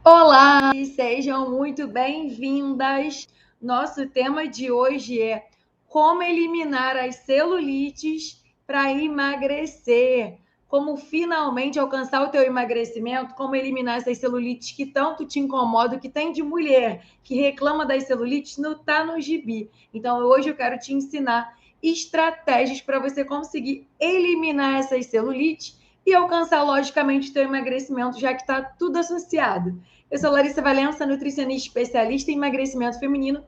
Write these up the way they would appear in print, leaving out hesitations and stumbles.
Olá, sejam muito bem-vindas. Nosso tema de hoje é como eliminar as celulites para emagrecer. Como finalmente alcançar o teu emagrecimento, como eliminar essas celulites que tanto te incomodam, que tem de mulher que reclama das celulites, não está no gibi. Então, hoje eu quero te ensinar estratégias para você conseguir eliminar essas celulites e alcançar, logicamente, o teu emagrecimento, já que está tudo associado. Eu sou Larissa Valença, nutricionista especialista em emagrecimento feminino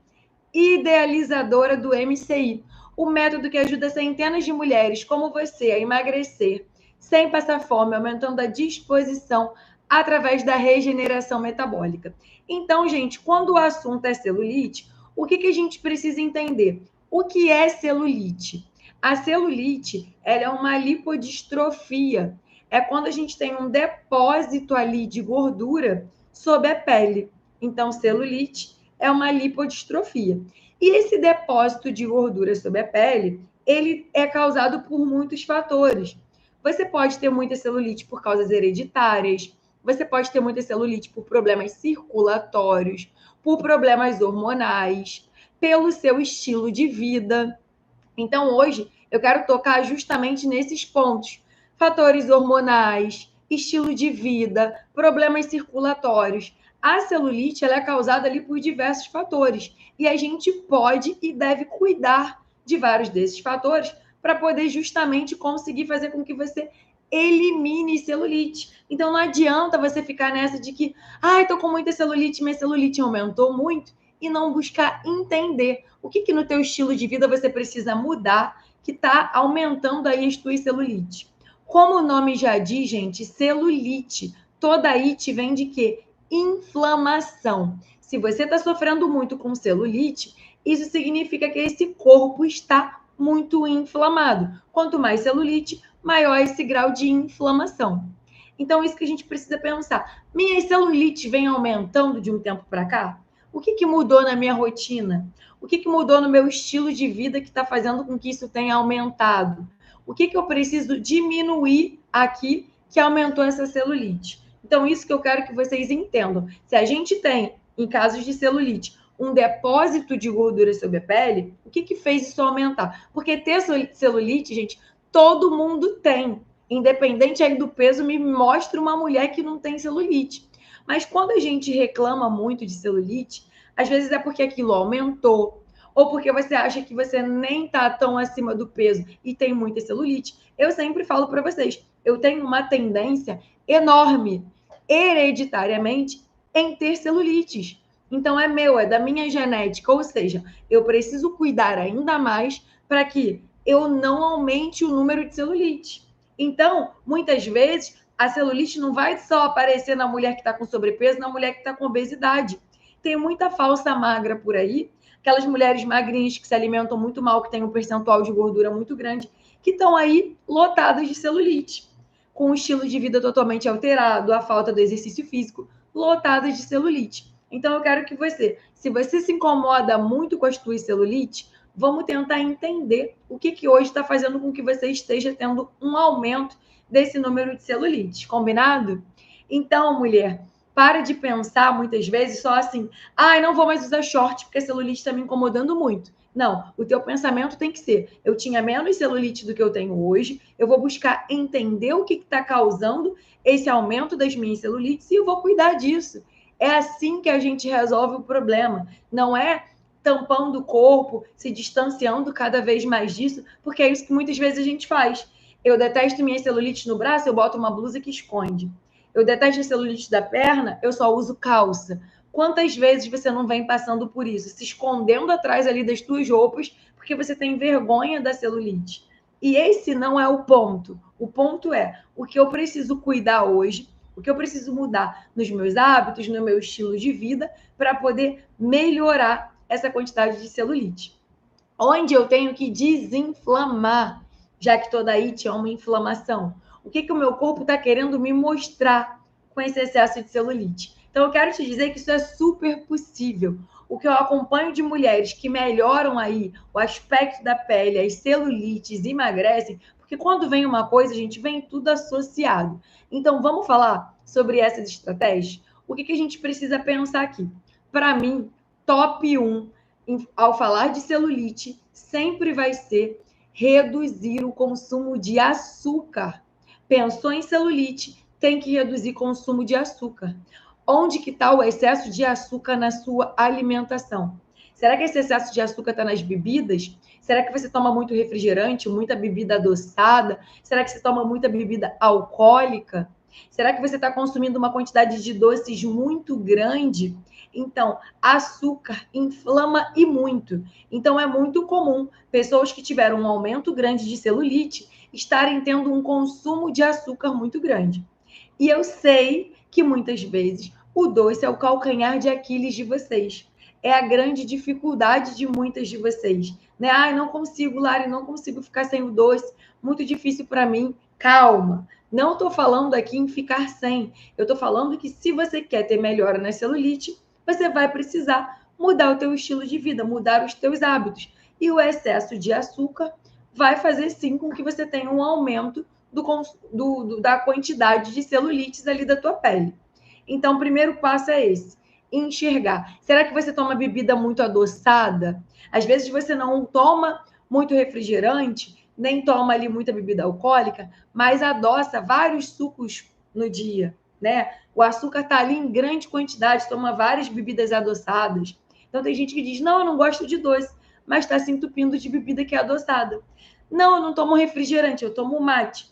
e idealizadora do MCI, o método que ajuda centenas de mulheres como você a emagrecer sem passar fome, aumentando a disposição através da regeneração metabólica. Então, gente, quando o assunto é celulite, o que a gente precisa entender? O que é celulite? A celulite, ela é uma lipodistrofia. É quando a gente tem um depósito ali de gordura sob a pele. Então, celulite é uma lipodistrofia. E esse depósito de gordura sobre a pele, ele é causado por muitos fatores. Você pode ter muita celulite por causas hereditárias, você pode ter muita celulite por problemas circulatórios, por problemas hormonais, pelo seu estilo de vida. Então, hoje, eu quero tocar justamente nesses pontos: fatores hormonais, estilo de vida, problemas circulatórios. A celulite ela é causada ali por diversos fatores e a gente pode e deve cuidar de vários desses fatores para poder justamente conseguir fazer com que você elimine celulite. Então não adianta você ficar nessa de que, tô com muita celulite, minha celulite aumentou muito, e não buscar entender o que no teu estilo de vida você precisa mudar que está aumentando aí as tuas celulite. Como o nome já diz, gente, celulite. Toda it vem de quê? Inflamação. Se você está sofrendo muito com celulite, isso significa que esse corpo está muito inflamado. Quanto mais celulite, maior esse grau de inflamação. Então, isso que a gente precisa pensar. Minha celulite vem aumentando de um tempo para cá? O que mudou na minha rotina? O que mudou no meu estilo de vida que está fazendo com que isso tenha aumentado? O que eu preciso diminuir aqui que aumentou essa celulite? Então, isso que eu quero que vocês entendam. Se a gente tem, em casos de celulite, um depósito de gordura sobre a pele, o que fez isso aumentar? Porque ter celulite, gente, todo mundo tem. Independente aí do peso, me mostra uma mulher que não tem celulite. Mas quando a gente reclama muito de celulite, às vezes é porque aquilo aumentou, ou porque você acha que você nem está tão acima do peso e tem muita celulite. Eu sempre falo para vocês, eu tenho uma tendência enorme, hereditariamente, em ter celulites. Então é meu, é da minha genética, ou seja, eu preciso cuidar ainda mais para que eu não aumente o número de celulite. Então, muitas vezes, a celulite não vai só aparecer na mulher que está com sobrepeso, na mulher que está com obesidade. Tem muita falsa magra por aí, aquelas mulheres magrinhas que se alimentam muito mal, que têm um percentual de gordura muito grande, que estão aí lotadas de celulite, com um estilo de vida totalmente alterado, a falta do exercício físico, lotadas de celulite. Então, eu quero que você, se você se incomoda muito com as tuas celulite, vamos tentar entender o que hoje está fazendo com que você esteja tendo um aumento desse número de celulites, combinado? Então, mulher, para de pensar muitas vezes só assim, não vou mais usar short porque a celulite está me incomodando muito. Não, o teu pensamento tem que ser, eu tinha menos celulite do que eu tenho hoje, eu vou buscar entender o que está causando esse aumento das minhas celulites e eu vou cuidar disso. É assim que a gente resolve o problema. Não é tampando o corpo, se distanciando cada vez mais disso, porque é isso que muitas vezes a gente faz. Eu detesto minhas celulites no braço, eu boto uma blusa que esconde. Eu detesto a celulite da perna, eu só uso calça. Quantas vezes você não vem passando por isso, se escondendo atrás ali das tuas roupas, porque você tem vergonha da celulite? E esse não é o ponto. O ponto é o que eu preciso cuidar hoje, o que eu preciso mudar nos meus hábitos, no meu estilo de vida, para poder melhorar essa quantidade de celulite. Onde eu tenho que desinflamar, já que toda it é uma inflamação. O que o meu corpo está querendo me mostrar com esse excesso de celulite? Então, eu quero te dizer que isso é super possível. O que eu acompanho de mulheres que melhoram aí o aspecto da pele, as celulites, emagrecem, porque quando vem uma coisa, a gente vem tudo associado. Então, vamos falar sobre essas estratégias? o que a gente precisa pensar aqui? Para mim, top 1, ao falar de celulite, sempre vai ser reduzir o consumo de açúcar. Pensou em celulite, tem que reduzir o consumo de açúcar. Onde que está o excesso de açúcar na sua alimentação? Será que esse excesso de açúcar está nas bebidas? Será que você toma muito refrigerante, muita bebida adoçada? Será que você toma muita bebida alcoólica? Será que você está consumindo uma quantidade de doces muito grande? Então, açúcar inflama e muito. Então, é muito comum pessoas que tiveram um aumento grande de celulite estarem tendo um consumo de açúcar muito grande. E eu sei que muitas vezes o doce é o calcanhar de Aquiles de vocês. É a grande dificuldade de muitas de vocês. Né? Ai, não consigo, Lari, não consigo ficar sem o doce. Muito difícil para mim. Calma. Não estou falando aqui em ficar sem. Eu estou falando que se você quer ter melhora na celulite, você vai precisar mudar o teu estilo de vida, mudar os teus hábitos. E o excesso de açúcar vai fazer sim com que você tenha um aumento da quantidade de celulites ali da tua pele. Então, o primeiro passo é esse, enxergar. Será que você toma bebida muito adoçada? Às vezes você não toma muito refrigerante, nem toma ali muita bebida alcoólica, mas adoça vários sucos no dia, né? O açúcar está ali em grande quantidade, toma várias bebidas adoçadas. Então, tem gente que diz, não, eu não gosto de doce, mas está se entupindo de bebida que é adoçada. Não, eu não tomo refrigerante, eu tomo mate.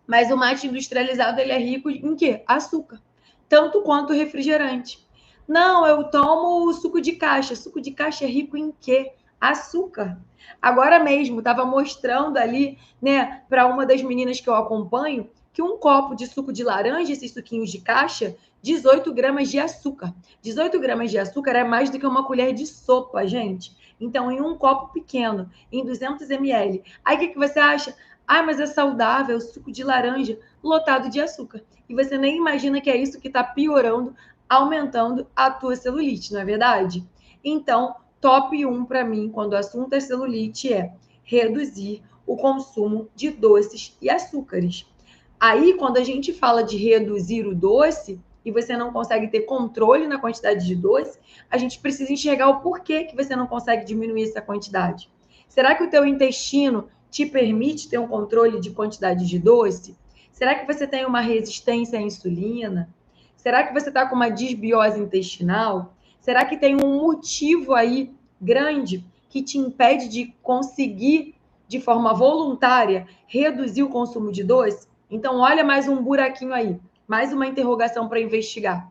Mas o mate industrializado, ele é rico em quê? Açúcar. Tanto quanto o refrigerante. Não, eu tomo suco de caixa. Suco de caixa é rico em quê? Açúcar. Agora mesmo, estava mostrando ali, né, para uma das meninas que eu acompanho, que um copo de suco de laranja, esses suquinhos de caixa, 18 gramas de açúcar. 18 gramas de açúcar é mais do que uma colher de sopa, gente. Então, em um copo pequeno, em 200 ml. Aí, o que você acha? Ah, mas é saudável, suco de laranja lotado de açúcar. E você nem imagina que é isso que está piorando, aumentando a tua celulite, não é verdade? Então, top 1 para mim, quando o assunto é celulite, é reduzir o consumo de doces e açúcares. Aí, quando a gente fala de reduzir o doce, e você não consegue ter controle na quantidade de doce, a gente precisa enxergar o porquê que você não consegue diminuir essa quantidade. Será que o teu intestino te permite ter um controle de quantidade de doce? Será que você tem uma resistência à insulina? Será que você está com uma disbiose intestinal? Será que tem um motivo aí grande que te impede de conseguir, de forma voluntária, reduzir o consumo de doce? Então, olha mais um buraquinho aí, mais uma interrogação para investigar.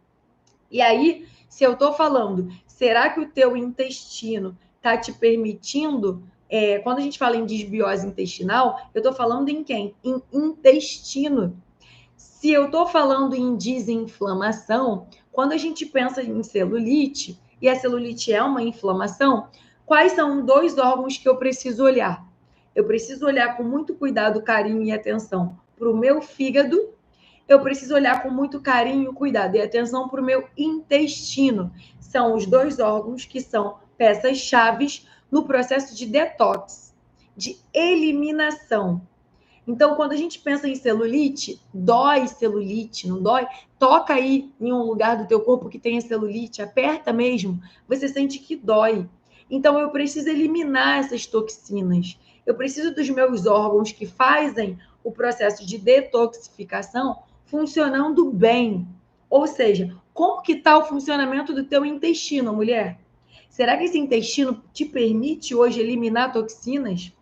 E aí, se eu estou falando, será que o teu intestino está te permitindo quando a gente fala em disbiose intestinal, eu estou falando em quem? Em intestino. Se eu estou falando em desinflamação, quando a gente pensa em celulite, e a celulite é uma inflamação, quais são dois órgãos que eu preciso olhar? Eu preciso olhar com muito cuidado, carinho e atenção para o meu fígado. Eu preciso olhar com muito carinho, cuidado e atenção para o meu intestino. São os dois órgãos que são peças-chaves no processo de detox, de eliminação. Então, quando a gente pensa em celulite, dói celulite, não dói? Toca aí em um lugar do teu corpo que tenha celulite, aperta mesmo, você sente que dói. Então, eu preciso eliminar essas toxinas. Eu preciso dos meus órgãos que fazem o processo de detoxificação funcionando bem. Ou seja, como que está o funcionamento do teu intestino, mulher? Será que esse intestino te permite hoje eliminar toxinas?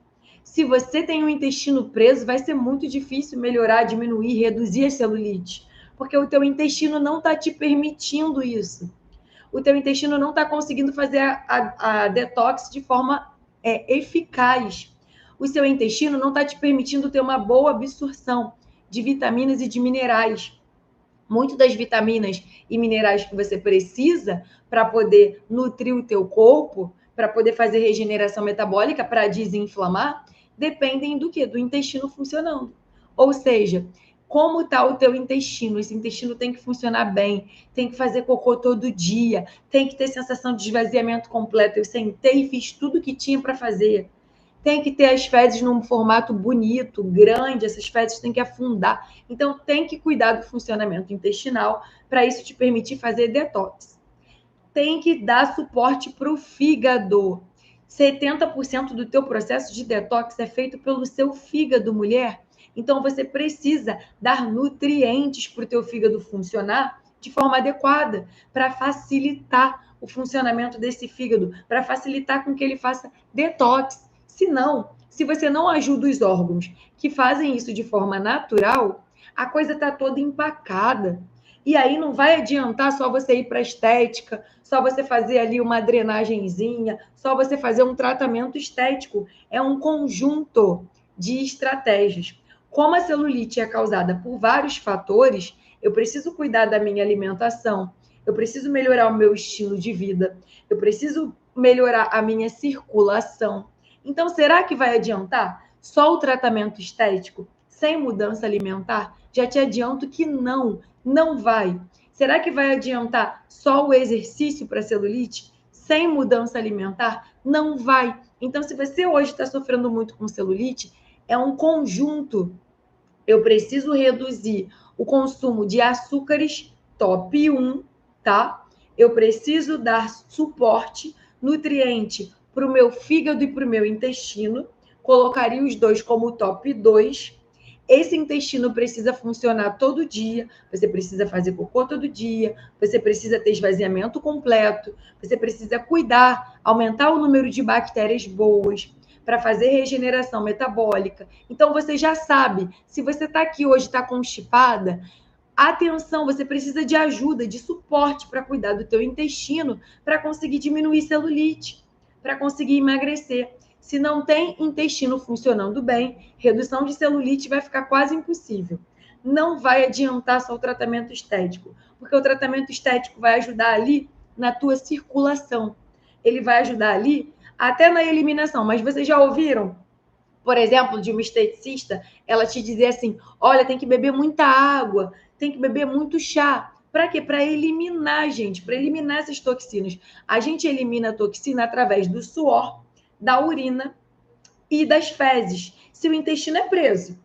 Se você tem um intestino preso, vai ser muito difícil melhorar, diminuir, reduzir a celulite, porque o teu intestino não está te permitindo isso. O teu intestino não está conseguindo fazer a detox de forma eficaz. O seu intestino não está te permitindo ter uma boa absorção de vitaminas e de minerais. Muito das vitaminas e minerais que você precisa para poder nutrir o teu corpo, para poder fazer regeneração metabólica, para desinflamar, dependem do quê? Do intestino funcionando. Ou seja, como está o teu intestino? Esse intestino tem que funcionar bem, tem que fazer cocô todo dia, tem que ter sensação de esvaziamento completo. Eu sentei e fiz tudo que tinha para fazer. tem que ter as fezes num formato bonito, grande, essas fezes têm que afundar. Então, tem que cuidar do funcionamento intestinal para isso te permitir fazer detox. Tem que dar suporte para o fígado. 70% do teu processo de detox é feito pelo seu fígado, mulher. Então, você precisa dar nutrientes para o teu fígado funcionar de forma adequada, para facilitar o funcionamento desse fígado, para facilitar com que ele faça detox. Se não, se você não ajuda os órgãos que fazem isso de forma natural, a coisa está toda empacada. E aí não vai adiantar só você ir para a estética, só você fazer ali uma drenagenzinha, só você fazer um tratamento estético. É um conjunto de estratégias. Como a celulite é causada por vários fatores, eu preciso cuidar da minha alimentação, eu preciso melhorar o meu estilo de vida, eu preciso melhorar a minha circulação. Então, será que vai adiantar só o tratamento estético sem mudança alimentar? Já te adianto que não vai. Será que vai adiantar só o exercício para celulite sem mudança alimentar? Não vai. Então, se você hoje está sofrendo muito com celulite, é um conjunto. Eu preciso reduzir o consumo de açúcares top 1, tá? Eu preciso dar suporte, nutriente para o meu fígado e para o meu intestino. Colocaria os dois como top 2. Esse intestino precisa funcionar todo dia, você precisa fazer cocô todo dia, você precisa ter esvaziamento completo, você precisa cuidar, aumentar o número de bactérias boas, para fazer regeneração metabólica. Então, você já sabe, se você está aqui hoje, está constipada, atenção, você precisa de ajuda, de suporte para cuidar do teu intestino, para conseguir diminuir celulite, para conseguir emagrecer. Se não tem intestino funcionando bem, redução de celulite vai ficar quase impossível. Não vai adiantar só o tratamento estético, porque o tratamento estético vai ajudar ali na tua circulação. Ele vai ajudar ali até na eliminação. Mas vocês já ouviram, por exemplo, de uma esteticista, ela te dizer assim: olha, tem que beber muita água, tem que beber muito chá. Para quê? Para eliminar, gente, para eliminar essas toxinas. A gente elimina a toxina através do suor, da urina e das fezes. Se o intestino é preso,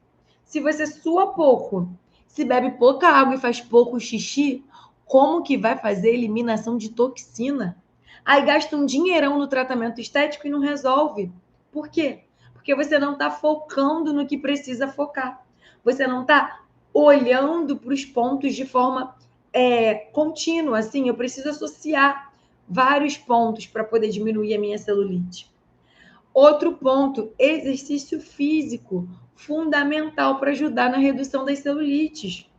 se você sua pouco, se bebe pouca água e faz pouco xixi, como que vai fazer eliminação de toxina? Aí gasta um dinheirão no tratamento estético e não resolve. Por quê? Porque você não está focando no que precisa focar. Você não está olhando para os pontos de forma contínua. Assim, eu preciso associar vários pontos para poder diminuir a minha celulite. Outro ponto, exercício físico, fundamental para ajudar na redução das celulites.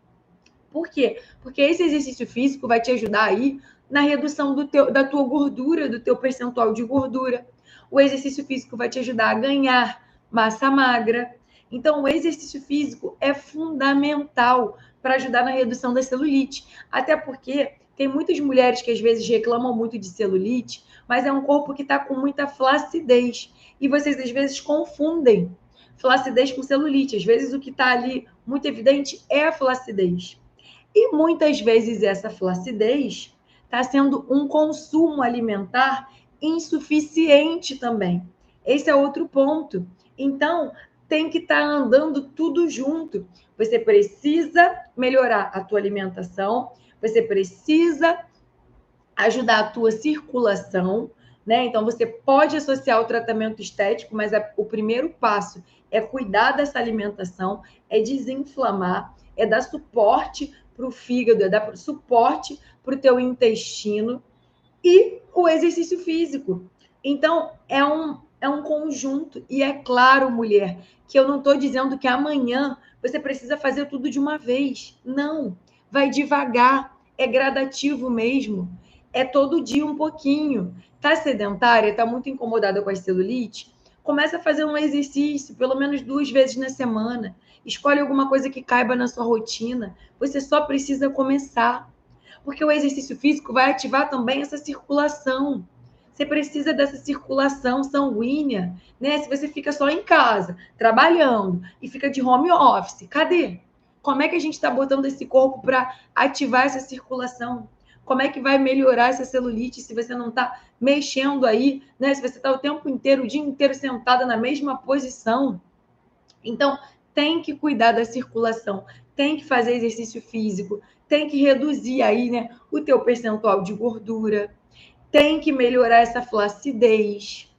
Por quê? Porque esse exercício físico vai te ajudar aí na redução da tua gordura, do teu percentual de gordura. O exercício físico vai te ajudar a ganhar massa magra. Então, o exercício físico é fundamental para ajudar na redução da celulite. Até porque tem muitas mulheres que às vezes reclamam muito de celulite, mas é um corpo que está com muita flacidez. E vocês às vezes confundem flacidez com celulite. Às vezes o que está ali muito evidente é a flacidez. E muitas vezes essa flacidez está sendo um consumo alimentar insuficiente também. Esse é outro ponto. Então, tem que estar andando tudo junto. Você precisa melhorar a tua alimentação, você precisa ajudar a tua circulação, né? Então, você pode associar o tratamento estético, mas o primeiro passo é cuidar dessa alimentação, é desinflamar, é dar suporte para o fígado, é dar suporte para o teu intestino e o exercício físico. Então, é um conjunto. E é claro, mulher, que eu não estou dizendo que amanhã você precisa fazer tudo de uma vez. Não. Vai devagar. É gradativo mesmo. É todo dia um pouquinho. Tá sedentária, tá muito incomodada com a celulite? Começa a fazer um exercício, pelo menos 2 vezes na semana. Escolhe alguma coisa que caiba na sua rotina. Você só precisa começar. Porque o exercício físico vai ativar também essa circulação. Você precisa dessa circulação sanguínea, né? Se você fica só em casa, trabalhando, e fica de home office, cadê? Como é que a gente está botando esse corpo para ativar essa circulação? Como é que vai melhorar essa celulite se você não está mexendo aí, né? Se você está o tempo inteiro, o dia inteiro sentada na mesma posição. Então, tem que cuidar da circulação, tem que fazer exercício físico, tem que reduzir aí, né, o teu percentual de gordura, tem que melhorar essa flacidez,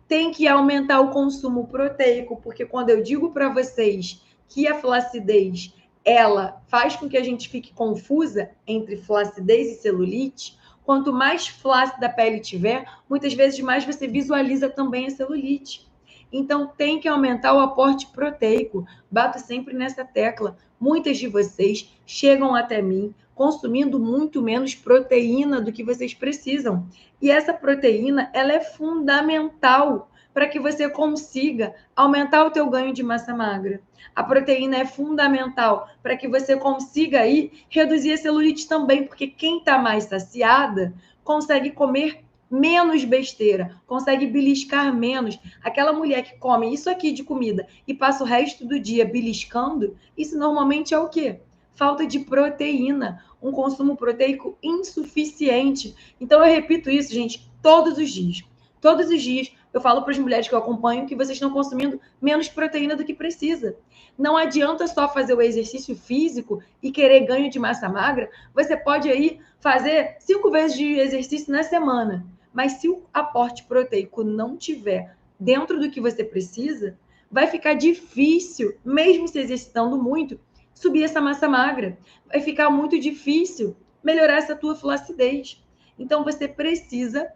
tem que aumentar o consumo proteico, porque quando eu digo para vocês que a flacidez ela faz com que a gente fique confusa entre flacidez e celulite, quanto mais flácida a pele tiver, muitas vezes mais você visualiza também a celulite. Então tem que aumentar o aporte proteico. Bato sempre nessa tecla. Muitas de vocês chegam até mim consumindo muito menos proteína do que vocês precisam. E essa proteína, ela é fundamental para que você consiga aumentar o teu ganho de massa magra. A proteína é fundamental para que você consiga aí reduzir a celulite também, porque quem está mais saciada consegue comer menos besteira, consegue beliscar menos. Aquela mulher que come isso aqui de comida e passa o resto do dia beliscando, isso normalmente é o quê? Falta de proteína, um consumo proteico insuficiente. Então eu repito isso, gente, todos os dias. Todos os dias eu falo para as mulheres que eu acompanho que vocês estão consumindo menos proteína do que precisa. Não adianta só fazer o exercício físico e querer ganho de massa magra. Você pode aí fazer 5 vezes de exercício na semana. Mas se o aporte proteico não tiver dentro do que você precisa, vai ficar difícil, mesmo se exercitando muito, subir essa massa magra. Vai ficar muito difícil melhorar essa tua flacidez. Então você precisa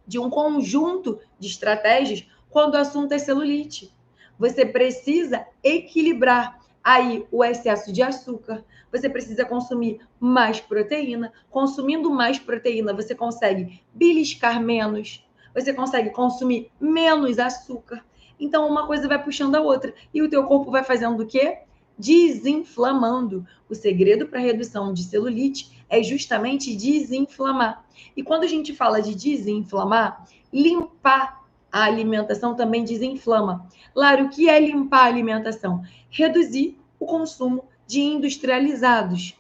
de um conjunto de estratégias quando o assunto é celulite. Você precisa equilibrar aí o excesso de açúcar, você precisa consumir mais proteína. Consumindo mais proteína, você consegue beliscar menos, você consegue consumir menos açúcar. Então, uma coisa vai puxando a outra. E o teu corpo vai fazendo o quê? Desinflamando. O segredo para a redução de celulite é justamente desinflamar. E quando a gente fala de desinflamar, limpar a alimentação também desinflama. Claro, o que é limpar a alimentação? Reduzir o consumo de industrializados.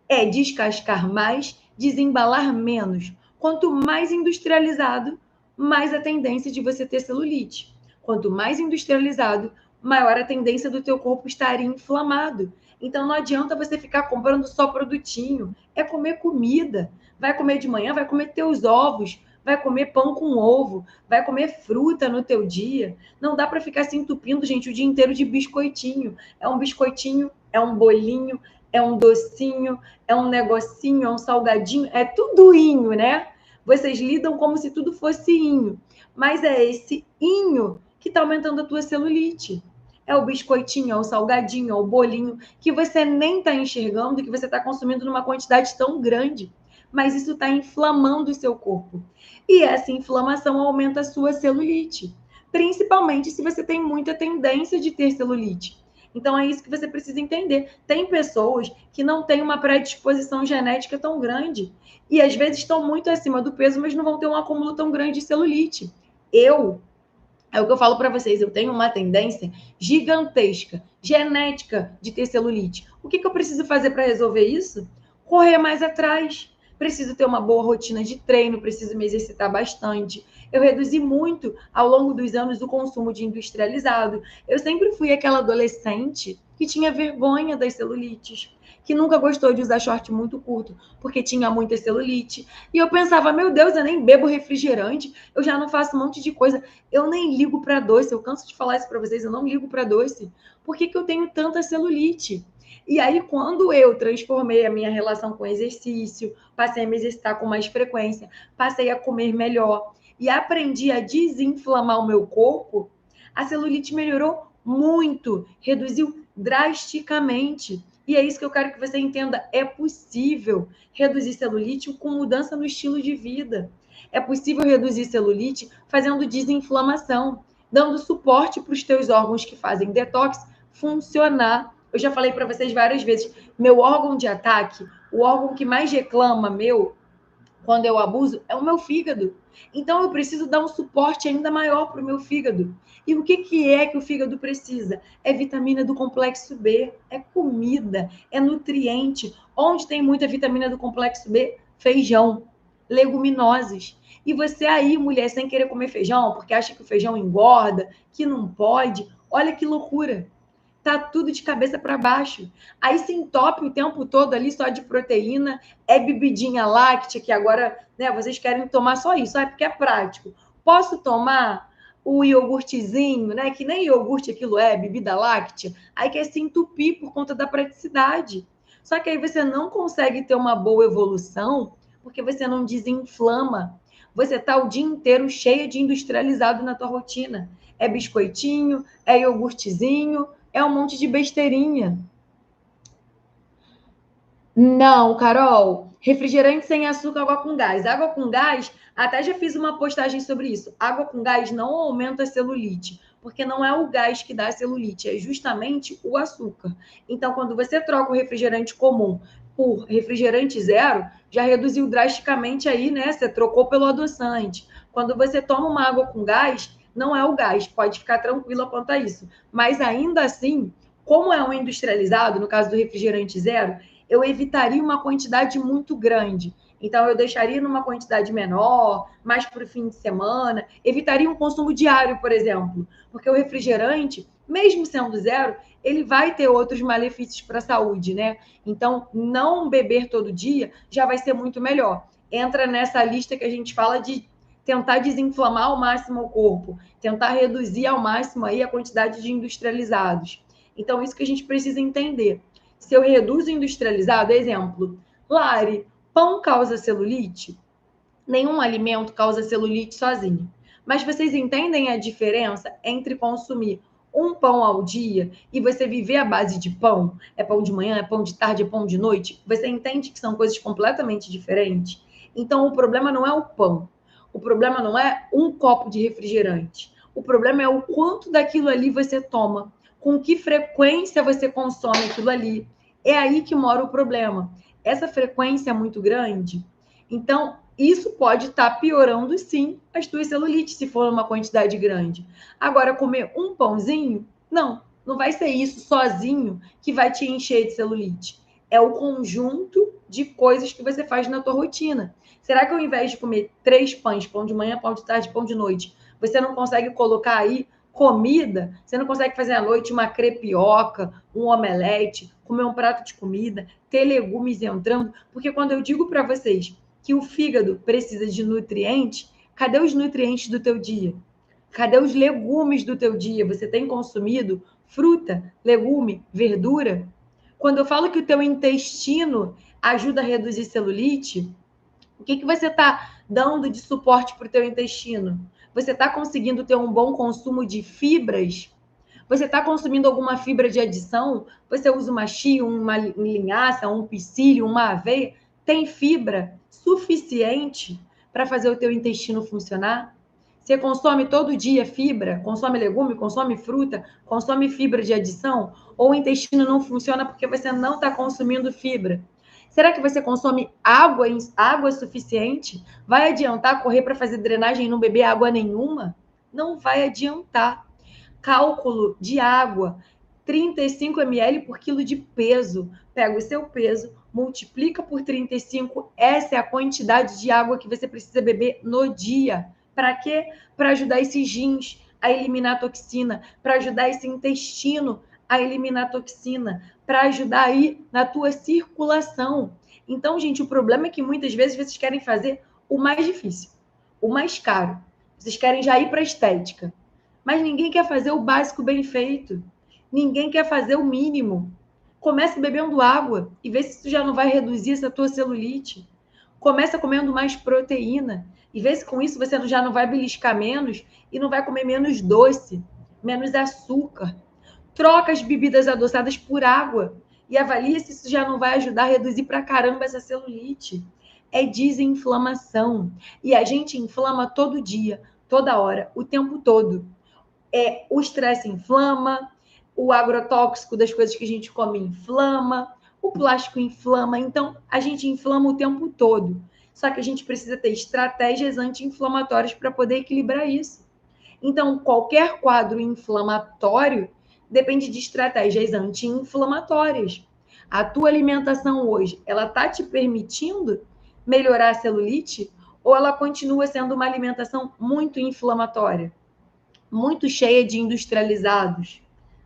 É descascar mais, desembalar menos. Quanto mais industrializado, mais a tendência de você ter celulite. Quanto mais industrializado, maior a tendência do teu corpo estar inflamado. Então não adianta você ficar comprando só produtinho, é comer comida. Vai comer de manhã, vai comer teus ovos, vai comer pão com ovo, vai comer fruta no teu dia. Não dá para ficar se entupindo, gente, o dia inteiro de biscoitinho. É um biscoitinho, é um bolinho, é um docinho, é um negocinho, é um salgadinho, é tudo inho, né? Vocês lidam como se tudo fosse inho, mas é esse inho que está aumentando a tua celulite. É o biscoitinho, é o salgadinho, é o bolinho, que você nem está enxergando, que você está consumindo numa quantidade tão grande. Mas isso está inflamando o seu corpo. E essa inflamação aumenta a sua celulite. Principalmente se você tem muita tendência de ter celulite. Então, é isso que você precisa entender. Tem pessoas que não têm uma predisposição genética tão grande e, às vezes, estão muito acima do peso, mas não vão ter um acúmulo tão grande de celulite. É o que eu falo para vocês, eu tenho uma tendência gigantesca, genética, de ter celulite. O que eu preciso fazer para resolver isso? Correr mais atrás. Preciso ter uma boa rotina de treino, preciso me exercitar bastante. Eu reduzi muito, ao longo dos anos, o consumo de industrializado. Eu sempre fui aquela adolescente que tinha vergonha das celulites, que nunca gostou de usar short muito curto, porque tinha muita celulite. E eu pensava, meu Deus, eu nem bebo refrigerante, eu já não faço um monte de coisa. Eu nem ligo para doce, eu canso de falar isso para vocês, eu não ligo para doce. Por que eu tenho tanta celulite? E aí, quando eu transformei a minha relação com o exercício, passei a me exercitar com mais frequência, passei a comer melhor e aprendi a desinflamar o meu corpo, a celulite melhorou muito, reduziu drasticamente. E é isso que eu quero que você entenda. É possível reduzir celulite com mudança no estilo de vida. É possível reduzir celulite fazendo desinflamação, dando suporte para os teus órgãos que fazem detox funcionar. Eu já falei para vocês várias vezes, meu órgão de ataque, o órgão que mais reclama quando eu abuso, é o meu fígado. Então eu preciso dar um suporte ainda maior para o meu fígado. E o que é que o fígado precisa? É vitamina do complexo B, é comida, é nutriente. Onde tem muita vitamina do complexo B, feijão, leguminosas. E você aí, mulher, sem querer comer feijão, porque acha que o feijão engorda, que não pode, olha que loucura. Tá tudo de cabeça para baixo. Aí se entope o tempo todo ali só de proteína, é bebidinha láctea, que agora, né, vocês querem tomar só isso, porque é prático. Posso tomar o iogurtezinho, né, que nem iogurte aquilo é, bebida láctea, aí quer se entupir por conta da praticidade. Só que aí você não consegue ter uma boa evolução porque você não desinflama. Você tá o dia inteiro cheia de industrializado na tua rotina. É biscoitinho, é iogurtezinho, é um monte de besteirinha. Não, Carol. Refrigerante sem açúcar, água com gás. Água com gás, até já fiz uma postagem sobre isso. Água com gás não aumenta a celulite, porque não é o gás que dá a celulite, é justamente o açúcar. Então, quando você troca o refrigerante comum por refrigerante zero, já reduziu drasticamente aí, né? Você trocou pelo adoçante. Quando você toma uma água com gás, não é o gás, pode ficar tranquila quanto a isso. Mas ainda assim, como é um industrializado, no caso do refrigerante zero, eu evitaria uma quantidade muito grande. Então, eu deixaria numa quantidade menor, mais para o fim de semana, evitaria um consumo diário, por exemplo, porque o refrigerante, mesmo sendo zero, ele vai ter outros malefícios para a saúde, né? Então, não beber todo dia já vai ser muito melhor. Entra nessa lista que a gente fala de tentar desinflamar ao máximo o corpo, tentar reduzir ao máximo aí a quantidade de industrializados. Então, isso que a gente precisa entender. Se eu reduzo o industrializado, exemplo, Lari, pão causa celulite? Nenhum alimento causa celulite sozinho. Mas vocês entendem a diferença entre consumir um pão ao dia e você viver à base de pão? É pão de manhã, é pão de tarde, é pão de noite? Você entende que são coisas completamente diferentes? Então, o problema não é o pão. O problema não é um copo de refrigerante. O problema é o quanto daquilo ali você toma, com que frequência você consome aquilo ali. É aí que mora o problema. Essa frequência é muito grande. Então, isso pode estar piorando, sim, as tuas celulites, se for uma quantidade grande. Agora, comer um pãozinho, não vai ser isso sozinho que vai te encher de celulite. É o conjunto de coisas que você faz na tua rotina. Será que ao invés de comer 3 pães, pão de manhã, pão de tarde, pão de noite, você não consegue colocar aí comida? Você não consegue fazer à noite uma crepioca, um omelete, comer um prato de comida, ter legumes entrando? Porque quando eu digo para vocês que o fígado precisa de nutrientes, cadê os nutrientes do teu dia? Cadê os legumes do teu dia? Você tem consumido fruta, legume, verdura? Quando eu falo que o teu intestino ajuda a reduzir celulite, o que você está dando de suporte para o teu intestino? Você está conseguindo ter um bom consumo de fibras? Você está consumindo alguma fibra de adição? Você usa uma chia, uma linhaça, um psyllium, uma aveia? Tem fibra suficiente para fazer o teu intestino funcionar? Você consome todo dia fibra? Consome legume? Consome fruta? Consome fibra de adição? Ou o intestino não funciona porque você não está consumindo fibra? Será que você consome água suficiente? Vai adiantar correr para fazer drenagem e não beber água nenhuma? Não vai adiantar. Cálculo de água, 35 ml por quilo de peso. Pega o seu peso, multiplica por 35, essa é a quantidade de água que você precisa beber no dia. Para quê? Para ajudar esses rins a eliminar a toxina, para ajudar esse intestino a eliminar a toxina, para ajudar aí na tua circulação. Então, gente, o problema é que muitas vezes vocês querem fazer o mais difícil, o mais caro. Vocês querem já ir para a estética. Mas ninguém quer fazer o básico bem feito. Ninguém quer fazer o mínimo. Comece bebendo água e vê se isso já não vai reduzir essa tua celulite. Começa comendo mais proteína e vê se com isso você já não vai beliscar menos e não vai comer menos doce, menos açúcar. Troca as bebidas adoçadas por água e avalia se isso já não vai ajudar a reduzir pra caramba essa celulite. É desinflamação. E a gente inflama todo dia, toda hora, o tempo todo. O estresse inflama, o agrotóxico das coisas que a gente come inflama, o plástico inflama, então a gente inflama o tempo todo. Só que a gente precisa ter estratégias anti-inflamatórias para poder equilibrar isso. Então, qualquer quadro inflamatório depende de estratégias anti-inflamatórias. A tua alimentação hoje, ela está te permitindo melhorar a celulite? Ou ela continua sendo uma alimentação muito inflamatória, muito cheia de industrializados,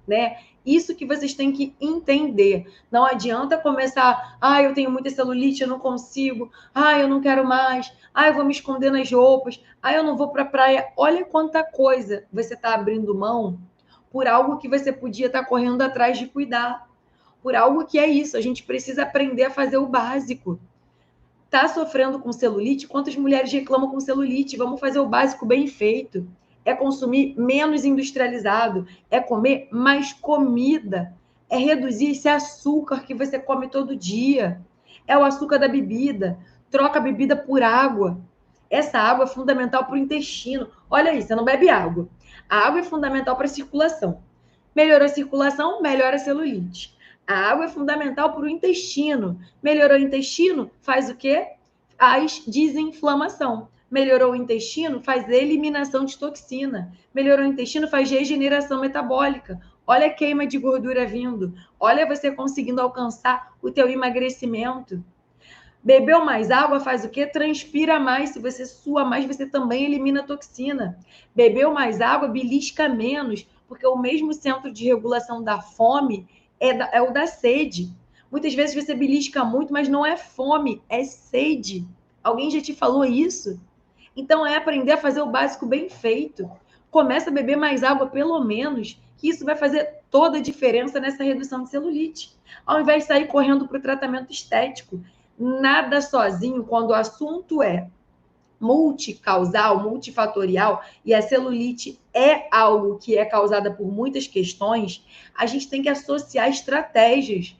né? Isso que vocês têm que entender. Não adianta começar, eu tenho muita celulite, eu não consigo, eu não quero mais, eu vou me esconder nas roupas, eu não vou para a praia. Olha quanta coisa você está abrindo mão por algo que você podia estar correndo atrás de cuidar, por algo que é isso. A gente precisa aprender a fazer o básico. Tá sofrendo com celulite? Quantas mulheres reclamam com celulite? Vamos fazer o básico bem feito. É consumir menos industrializado, é comer mais comida, é reduzir esse açúcar que você come todo dia. É o açúcar da bebida. Troca a bebida por água. Essa água é fundamental para o intestino. Olha aí, você não bebe água. A água é fundamental para a circulação. Melhorou a circulação, melhora a celulite. A água é fundamental para o intestino. Melhorou o intestino, faz o quê? Faz desinflamação. Melhorou o intestino, faz eliminação de toxina. Melhorou o intestino, faz regeneração metabólica. Olha a queima de gordura vindo. Olha você conseguindo alcançar o teu emagrecimento. Bebeu mais água faz o quê? Transpira mais. Se você sua mais, você também elimina toxina. Bebeu mais água, belisca menos, porque o mesmo centro de regulação da fome é o da sede. Muitas vezes você belisca muito, mas não é fome, é sede. Alguém já te falou isso? Então é aprender a fazer o básico bem feito. Começa a beber mais água, pelo menos, que isso vai fazer toda a diferença nessa redução de celulite. Ao invés de sair correndo para o tratamento estético, nada sozinho, quando o assunto é multicausal, multifatorial, e a celulite é algo que é causada por muitas questões, a gente tem que associar estratégias.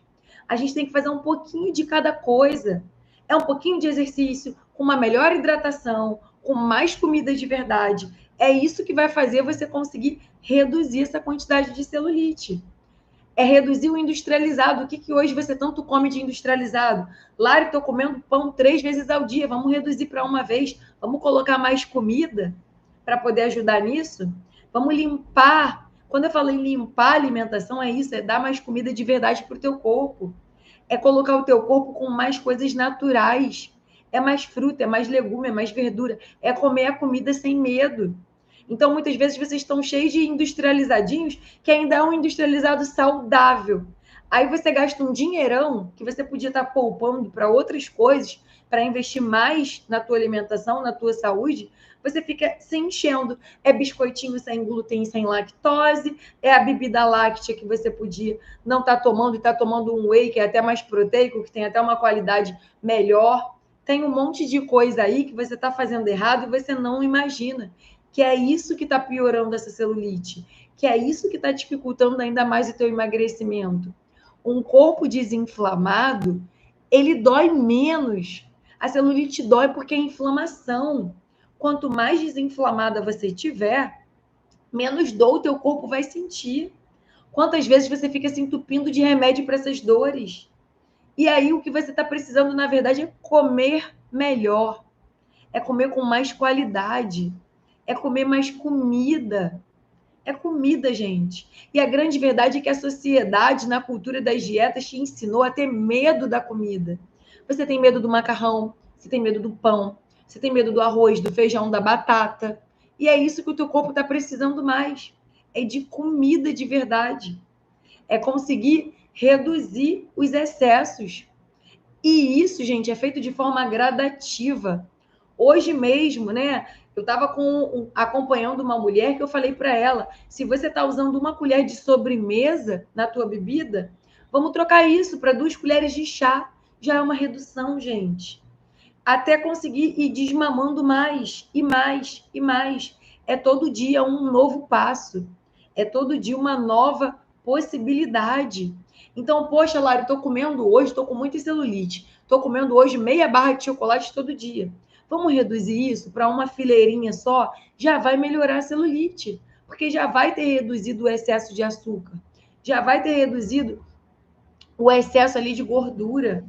A gente tem que fazer um pouquinho de cada coisa. É um pouquinho de exercício, com uma melhor hidratação, com mais comida de verdade. É isso que vai fazer você conseguir reduzir essa quantidade de celulite. É reduzir o industrializado. O que hoje você tanto come de industrializado? Lari, estou comendo pão 3 vezes ao dia. Vamos reduzir para uma vez. Vamos colocar mais comida para poder ajudar nisso? Vamos limpar. Quando eu falo em limpar a alimentação, é isso, é dar mais comida de verdade para o teu corpo. É colocar o teu corpo com mais coisas naturais. É mais fruta, é mais legume, é mais verdura. É comer a comida sem medo. Então, muitas vezes, vocês estão cheios de industrializadinhos que ainda é um industrializado saudável. Aí você gasta um dinheirão que você podia estar poupando para outras coisas, para investir mais na tua alimentação, na tua saúde, você fica se enchendo. É biscoitinho sem glúten e sem lactose, é a bebida láctea que você podia não estar tomando e estar tomando um whey que é até mais proteico, que tem até uma qualidade melhor. Tem um monte de coisa aí que você está fazendo errado e você não imagina. Que é isso que está piorando essa celulite, que é isso que está dificultando ainda mais o teu emagrecimento. Um corpo desinflamado, ele dói menos. A celulite dói porque é inflamação. Quanto mais desinflamada você tiver, menos dor o teu corpo vai sentir. Quantas vezes você fica se entupindo de remédio para essas dores? E aí o que você está precisando, na verdade, é comer melhor. É comer com mais qualidade. É comer mais comida. É comida, gente. E a grande verdade é que a sociedade, na cultura das dietas, te ensinou a ter medo da comida. Você tem medo do macarrão, você tem medo do pão, você tem medo do arroz, do feijão, da batata. E é isso que o teu corpo está precisando mais. É de comida de verdade. É conseguir reduzir os excessos. E isso, gente, é feito de forma gradativa. Hoje mesmo, né? Eu estava acompanhando uma mulher que eu falei para ela: se você está usando uma colher de sobremesa na tua bebida, vamos trocar isso para 2 colheres de chá. Já é uma redução, gente. Até conseguir ir desmamando mais e mais e mais. É todo dia um novo passo. É todo dia uma nova possibilidade. Então, poxa, Lara, estou comendo hoje, estou com muita celulite. Estou comendo hoje meia barra de chocolate todo dia. Vamos reduzir isso para uma fileirinha só? Já vai melhorar a celulite, porque já vai ter reduzido o excesso de açúcar, já vai ter reduzido o excesso ali de gordura.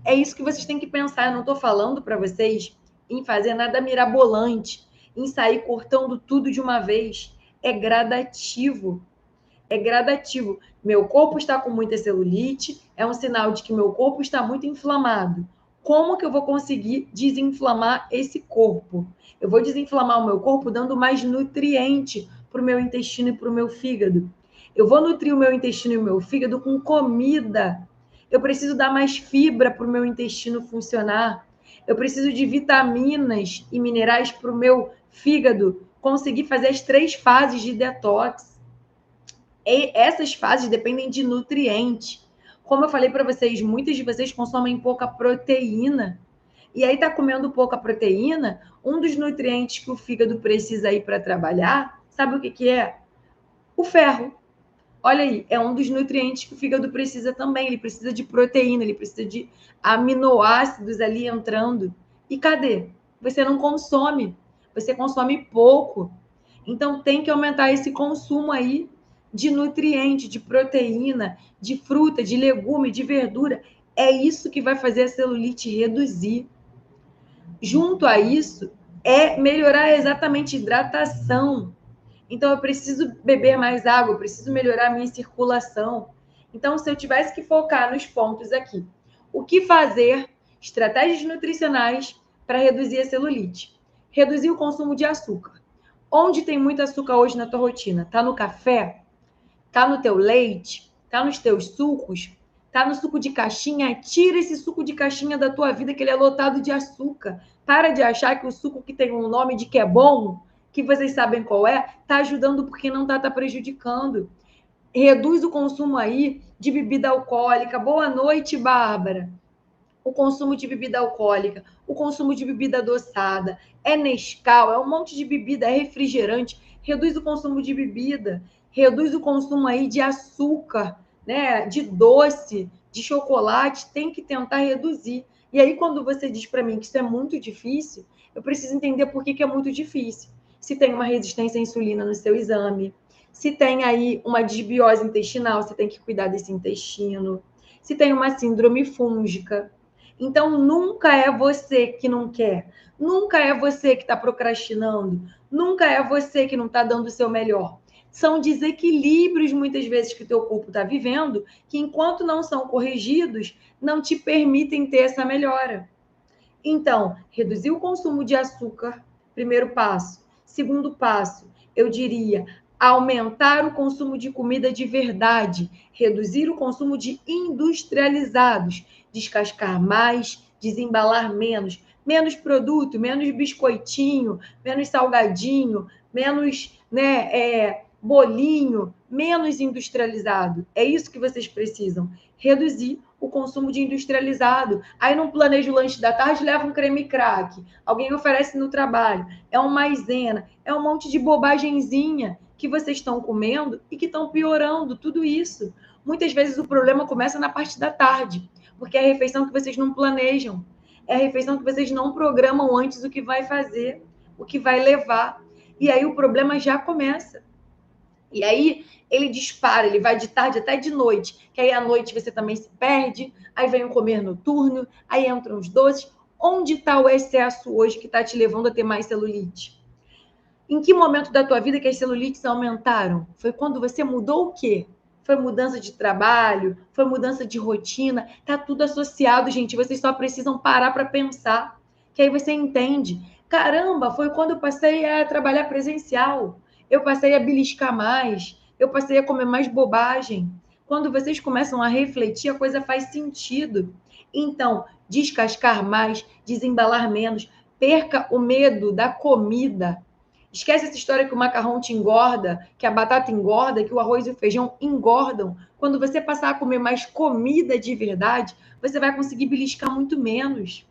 É isso que vocês têm que pensar. Eu não estou falando para vocês em fazer nada mirabolante, em sair cortando tudo de uma vez. É gradativo. É gradativo. Meu corpo está com muita celulite, é um sinal de que meu corpo está muito inflamado. Como que eu vou conseguir desinflamar esse corpo? Eu vou desinflamar o meu corpo dando mais nutriente para o meu intestino e para o meu fígado. Eu vou nutrir o meu intestino e o meu fígado com comida. Eu preciso dar mais fibra para o meu intestino funcionar. Eu preciso de vitaminas e minerais para o meu fígado conseguir fazer as 3 fases de detox. E essas fases dependem de nutrientes. Como eu falei para vocês, muitos de vocês consomem pouca proteína. E aí tá comendo pouca proteína, um dos nutrientes que o fígado precisa aí para trabalhar, sabe o que que é? O ferro. Olha aí, é um dos nutrientes que o fígado precisa também. Ele precisa de proteína, ele precisa de aminoácidos ali entrando. E cadê? Você não consome. Você consome pouco. Então tem que aumentar esse consumo aí de nutriente, de proteína, de fruta, de legume, de verdura. É isso que vai fazer a celulite reduzir. Junto a isso, é melhorar exatamente a hidratação. Então, eu preciso beber mais água, eu preciso melhorar a minha circulação. Então, se eu tivesse que focar nos pontos aqui, o que fazer? Estratégias nutricionais para reduzir a celulite. Reduzir o consumo de açúcar. Onde tem muito açúcar hoje na tua rotina? Tá no café? Tá no teu leite? Tá nos teus sucos? Tá no suco de caixinha? Tira esse suco de caixinha da tua vida, que ele é lotado de açúcar. Para de achar que o suco que tem um nome de que é bom, que vocês sabem qual é, tá ajudando porque não tá prejudicando. Reduz o consumo aí de bebida alcoólica. Boa noite, Bárbara. O consumo de bebida alcoólica, o consumo de bebida adoçada, é Nescau, é um monte de bebida, é refrigerante. Reduz o consumo de bebida, reduz o consumo aí de açúcar, né, de doce, de chocolate, tem que tentar reduzir. E aí, quando você diz para mim que isso é muito difícil, eu preciso entender por que é muito difícil. Se tem uma resistência à insulina no seu exame, se tem aí uma desbiose intestinal, você tem que cuidar desse intestino, se tem uma síndrome fúngica. Então, nunca é você que não quer, nunca é você que está procrastinando, nunca é você que não está dando o seu melhor. São desequilíbrios, muitas vezes, que o teu corpo está vivendo, que enquanto não são corrigidos, não te permitem ter essa melhora. Então, reduzir o consumo de açúcar, primeiro passo. Segundo passo, eu diria aumentar o consumo de comida de verdade, reduzir o consumo de industrializados, descascar mais, desembalar menos, menos produto, menos biscoitinho, menos salgadinho, menos, né, bolinho, menos industrializado. É isso que vocês precisam. Reduzir o consumo de industrializado. Aí não planeja o lanche da tarde, leva um creme crack. Alguém oferece no trabalho. É uma maisena. É um monte de bobagenzinha que vocês estão comendo e que estão piorando tudo isso. Muitas vezes o problema começa na parte da tarde, porque é a refeição que vocês não planejam. É a refeição que vocês não programam antes o que vai fazer, o que vai levar. E aí o problema já começa. E aí ele dispara, ele vai de tarde até de noite, que aí à noite você também se perde, aí vem o comer noturno, aí entram os doces. Onde está o excesso hoje que está te levando a ter mais celulite? Em que momento da tua vida que as celulites aumentaram? Foi quando você mudou o quê? Foi mudança de trabalho? Foi mudança de rotina? Tá tudo associado, gente. Vocês só precisam parar para pensar, que aí você entende. Caramba, foi quando eu passei a trabalhar presencial. Eu passei a beliscar mais. Eu passei a comer mais bobagem. Quando vocês começam a refletir, a coisa faz sentido. Então, descascar mais, desembalar menos. Perca o medo da comida. Esquece essa história que o macarrão te engorda, que a batata engorda, que o arroz e o feijão engordam. Quando você passar a comer mais comida de verdade, você vai conseguir beliscar muito menos.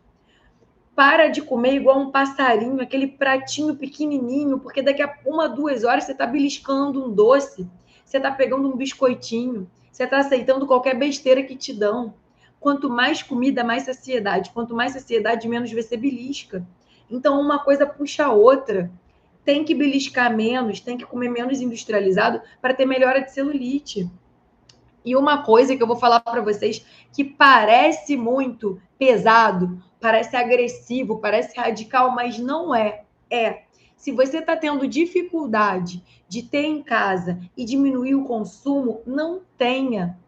Para de comer igual um passarinho, aquele pratinho pequenininho, porque daqui a 1, 2 horas você está beliscando um doce, você está pegando um biscoitinho, você está aceitando qualquer besteira que te dão. Quanto mais comida, mais saciedade. Quanto mais saciedade, menos você belisca. Então, uma coisa puxa a outra. Tem que beliscar menos, tem que comer menos industrializado para ter melhora de celulite. E uma coisa que eu vou falar para vocês que parece muito pesado, parece agressivo, parece radical, mas não é. É. Se você está tendo dificuldade de ter em casa e diminuir o consumo, não tenha.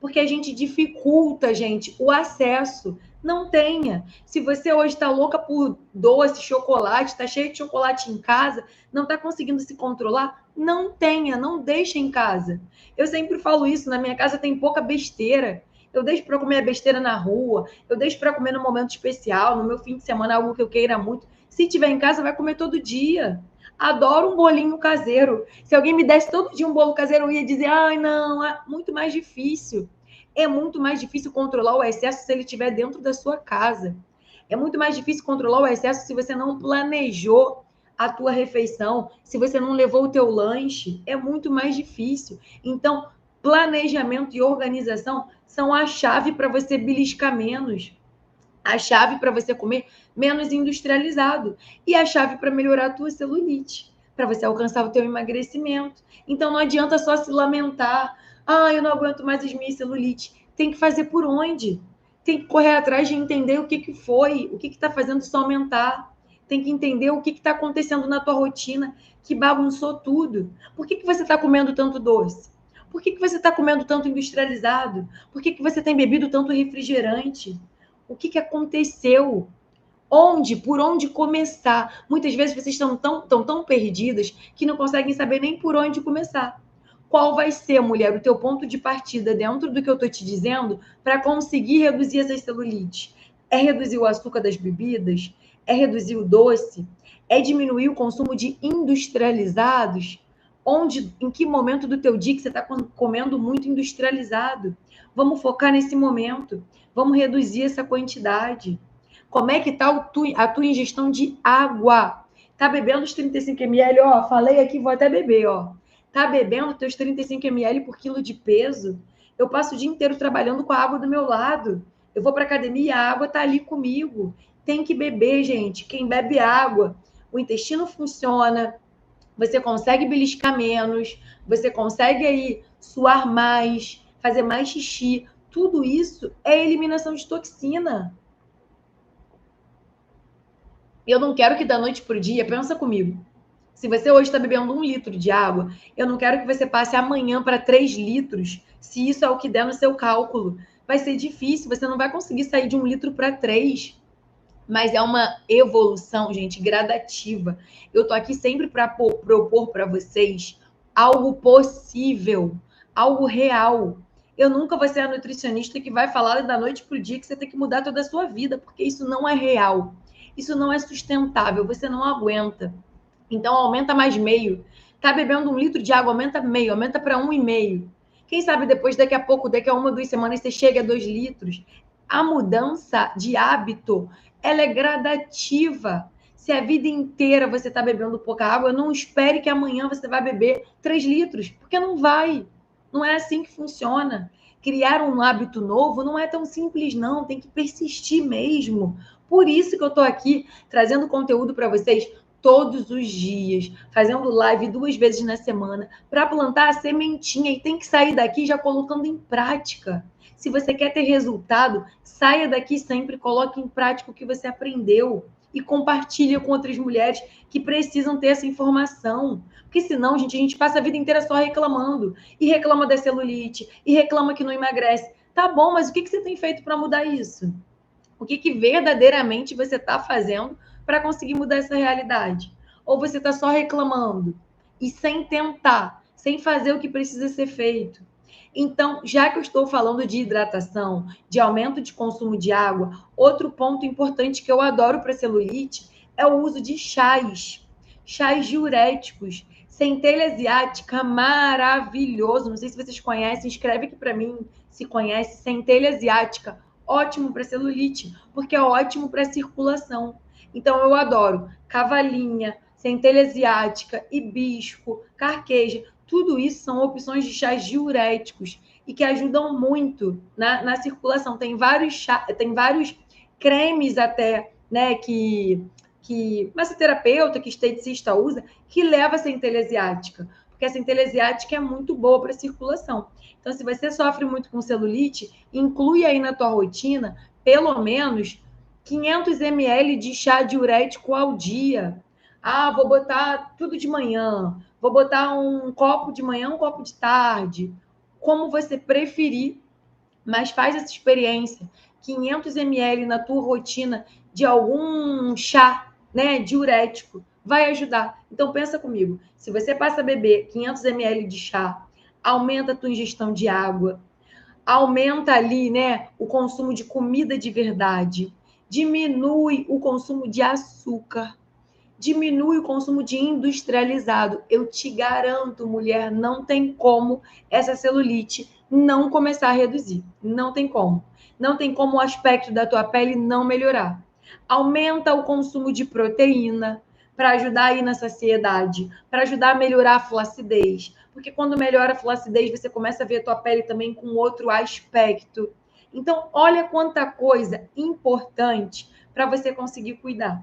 Porque a gente dificulta, gente, o acesso. Não tenha. Se você hoje está louca por doce, chocolate, está cheio de chocolate em casa, não está conseguindo se controlar, não tenha, não deixe em casa. Eu sempre falo isso, na minha casa tem pouca besteira. Eu deixo para comer a besteira na rua, eu deixo para comer no momento especial, no meu fim de semana, algo que eu queira muito. Se tiver em casa, vai comer todo dia. Adoro um bolinho caseiro. Se alguém me desse todo dia um bolo caseiro, eu ia dizer, ai, não, é muito mais difícil. É muito mais difícil controlar o excesso se ele estiver dentro da sua casa. É muito mais difícil controlar o excesso se você não planejou a tua refeição, se você não levou o teu lanche, é muito mais difícil. Então, planejamento e organização são a chave para você beliscar menos, a chave para você comer menos industrializado e a chave para melhorar a tua celulite, para você alcançar o teu emagrecimento. Então não adianta só se lamentar, eu não aguento mais as minhas celulite. Tem que fazer por onde? Tem que correr atrás de entender o que foi, o que está fazendo isso aumentar. Tem que entender o que está acontecendo na tua rotina, que bagunçou tudo. Por que você está comendo tanto doce? Por que você está comendo tanto industrializado? Por que você tem bebido tanto refrigerante? O que aconteceu? Onde? Por onde começar? Muitas vezes vocês estão tão perdidas que não conseguem saber nem por onde começar. Qual vai ser, mulher, o teu ponto de partida dentro do que eu estou te dizendo para conseguir reduzir essas celulites? É reduzir o açúcar das bebidas? É reduzir o doce? É diminuir o consumo de industrializados? Onde, em que momento do teu dia que você está comendo muito industrializado? Vamos focar nesse momento. Vamos reduzir essa quantidade. Como é que está a tua ingestão de água? Tá bebendo os 35 ml? Ó, falei aqui, vou até beber, ó. Tá bebendo teus 35 ml por quilo de peso? Eu passo o dia inteiro trabalhando com a água do meu lado. Eu vou para academia, a água tá ali comigo. Tem que beber, gente. Quem bebe água, o intestino funciona, você consegue beliscar menos, você consegue aí suar mais, fazer mais xixi. Tudo isso é eliminação de toxina. Eu não quero que da noite para o dia, pensa comigo. Se você hoje está bebendo 1 litro de água, eu não quero que você passe amanhã para 3 litros, se isso é o que der no seu cálculo. Vai ser difícil, você não vai conseguir sair de 1 litro para 3. Mas é uma evolução, gente, gradativa. Eu tô aqui sempre para propor para vocês algo possível, algo real. Eu nunca vou ser a nutricionista que vai falar da noite para o dia que você tem que mudar toda a sua vida, porque isso não é real. Isso não é sustentável, você não aguenta. Então, aumenta mais meio. Tá bebendo 1 litro de água, aumenta meio, aumenta para 1,5. Quem sabe depois, daqui a pouco, daqui a 1, 2 semanas, você chega a 2 litros. A mudança de hábito, ela é gradativa. Se a vida inteira você está bebendo pouca água, não espere que amanhã você vai beber 3 litros, porque não vai. Não é assim que funciona. Criar um hábito novo não é tão simples, não. Tem que persistir mesmo. Por isso que eu estou aqui trazendo conteúdo para vocês todos os dias, fazendo live 2 vezes na semana, para plantar a sementinha e tem que sair daqui já colocando em prática. Se você quer ter resultado, saia daqui sempre, coloque em prática o que você aprendeu e compartilhe com outras mulheres que precisam ter essa informação. Porque senão, gente, a gente passa a vida inteira só reclamando. E reclama da celulite, e reclama que não emagrece. Tá bom, mas o que você tem feito para mudar isso? O que verdadeiramente você está fazendo para conseguir mudar essa realidade? Ou você está só reclamando e sem tentar, sem fazer o que precisa ser feito? Então, já que eu estou falando de hidratação, de aumento de consumo de água, outro ponto importante que eu adoro para celulite é o uso de chás, chás diuréticos. Centelha asiática, maravilhoso. Não sei se vocês conhecem, escreve aqui para mim se conhece. Centelha asiática, ótimo para celulite, porque é ótimo para circulação. Então, eu adoro cavalinha, centelha asiática, hibisco, carqueja. Tudo isso são opções de chás diuréticos e que ajudam muito na circulação. Tem vários cremes até, né, que massoterapeuta, que esteticista usa, que leva a centelha asiática, porque a centelha asiática é muito boa para a circulação. Então, se você sofre muito com celulite, inclui aí na tua rotina pelo menos 500 ml de chá diurético ao dia. Vou botar tudo de manhã, vou botar um copo de manhã, um copo de tarde, como você preferir, mas faz essa experiência 500 ml na tua rotina de algum chá, né, diurético, vai ajudar. Então pensa comigo, se você passa a beber 500 ml de chá, aumenta a tua ingestão de água, aumenta ali, né, o consumo de comida de verdade, diminui o consumo de açúcar, diminui o consumo de industrializado. Eu te garanto, mulher, não tem como essa celulite não começar a reduzir. Não tem como. Não tem como o aspecto da tua pele não melhorar. Aumenta o consumo de proteína para ajudar aí na saciedade, para ajudar a melhorar a flacidez. Porque quando melhora a flacidez, você começa a ver a tua pele também com outro aspecto. Então, olha quanta coisa importante para você conseguir cuidar.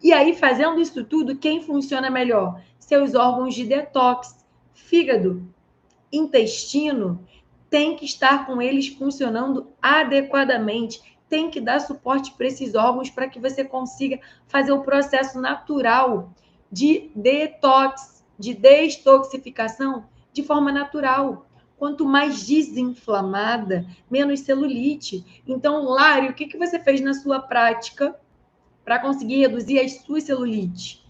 E aí, fazendo isso tudo, quem funciona melhor? Seus órgãos de detox, fígado, intestino, tem que estar com eles funcionando adequadamente, tem que dar suporte para esses órgãos para que você consiga fazer o processo natural de detox, de detoxificação de forma natural. Quanto mais desinflamada, menos celulite. Então, Lari, o que você fez na sua prática para conseguir reduzir as suas celulites?